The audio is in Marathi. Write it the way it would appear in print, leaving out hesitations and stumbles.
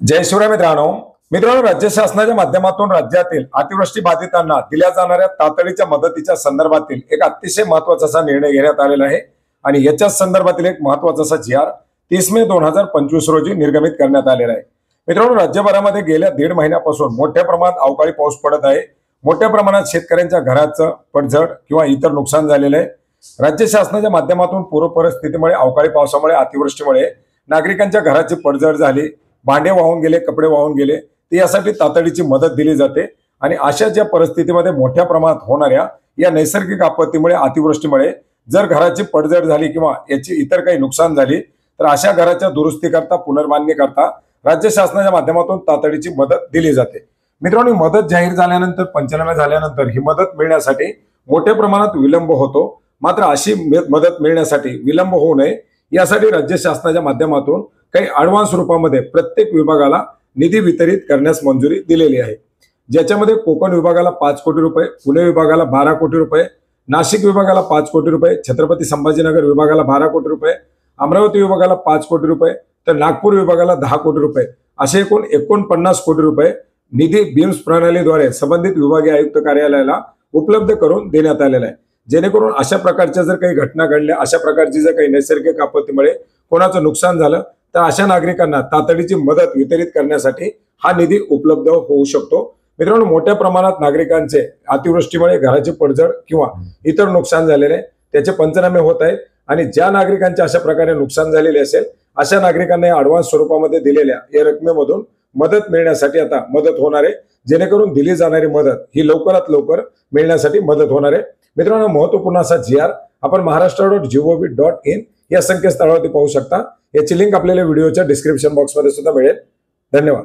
जय शिवराय मित्रांनो, राज्य शासनाच्या माध्यमातून राज्यातील अतिवृष्टी बाधितांना दिल्या जाणाऱ्या तातडीच्या मदतीच्या संदर्भातील एक अतिशय महत्त्वाचा असा निर्णय घेण्यात आलेला आहे आणि याच्याच संदर्भातील एक महत्त्वाचा असा जी.आर. 30 मे 2025 रोजी निर्गमित करण्यात आलेला आहे। मित्रांनो, राज्यभरामध्ये गेल्या 1.5 महिन्यापासून मोठ्या प्रमाणात अवकाळी पाऊस पडत आहे। मोठ्या प्रमाणात शेतकऱ्यांच्या घराचं पडझड किंवा इतर नुकसान झालेलं आहे। राज्य शासनाच्या माध्यमातून पूर परिस्थितीमुळे अवकाळी पावसामुळे अतिवृष्टीमुळे नागरिकांच्या घराची पडझड झाली, भांडे वाहून गेले, कपडे वाहून गेले, ते यासाठी तातडीची मदत दिली जाते। आणि अशा ज्या परिस्थितीमध्ये मोठ्या प्रमाणात होणाऱ्या या नैसर्गिक आपत्तीमुळे अतिवृष्टीमुळे जर घराची पडझड झाली किंवा याची इतर काही नुकसान झाली तर अशा घराच्या दुरुस्ती करता पुनर्बांधणी करता राज्य शासनाच्या माध्यमातून तातडीची मदत दिली जाते। मित्रांनो, मदत जाहीर झाल्यानंतर पंचनामे झाल्यानंतर ही मदत मिळण्यासाठी मोठ्या प्रमाणात विलंब होतो। मात्र अशी मदत मिळण्यासाठी विलंब होऊ नये यासाठी राज्य शासनाच्या माध्यमातून काही ॲडव्हान्स रूपामध्ये प्रत्येक विभागाला निधी वितरित करण्यास मंजुरी दिलेली आहे। ज्याच्यामध्ये कोकण विभागाला 5 कोटी रुपये, पुणे विभागाला 12 कोटी रुपये, नाशिक विभागाला 5 कोटी रुपये, छत्रपती संभाजीनगर विभागाला 12 कोटी रुपये, अमरावती विभागाला 5 कोटी रुपये, तर नागपूर विभागाला 10 कोटी रुपये असे एकूण 49 कोटी रुपये निधी बीम्स प्रणालीद्वारे संबंधित विभागीय आयुक्त कार्यालयाला उपलब्ध करून देण्यात आलेला आहे। जेणेकरून अशा प्रकारच्या जर काही घटना घडल्या, अशा प्रकारची जर काही नैसर्गिक आपत्तीमुळे कोणाचं नुकसान झालं तर अशा नागरिकांना तातडीची मदत वितरित करण्यासाठी हा निधी उपलब्ध होऊ शकतो। मित्रांनो, मोठ्या प्रमाणात नागरिकांचे अतिवृष्टीमुळे घराची पडझड किंवा इतर नुकसान झालेले त्याचे पंचनामे होत आहेत आणि ज्या नागरिकांचे अशा प्रकारे नुकसान झालेले असेल अशा नागरिकांना ॲडव्हान्स स्वरूपामध्ये दिलेल्या या रकमेमधून मदत मिळण्यासाठी आता मदत होणार आहे। जेणेकरून दिली जाणारी मदत ही लवकरात लवकर मिळण्यासाठी मदत होणार आहे। मित्रांनो, महत्त्वपूर्ण असा जी.आर. आपण महाराष्ट्र.gov.in या संकेतस्थळावरती पाहू शकता। याची लिंक आपल्याला व्हिडिओच्या डिस्क्रिप्शन बॉक्समध्ये सुद्धा मिळेल। धन्यवाद।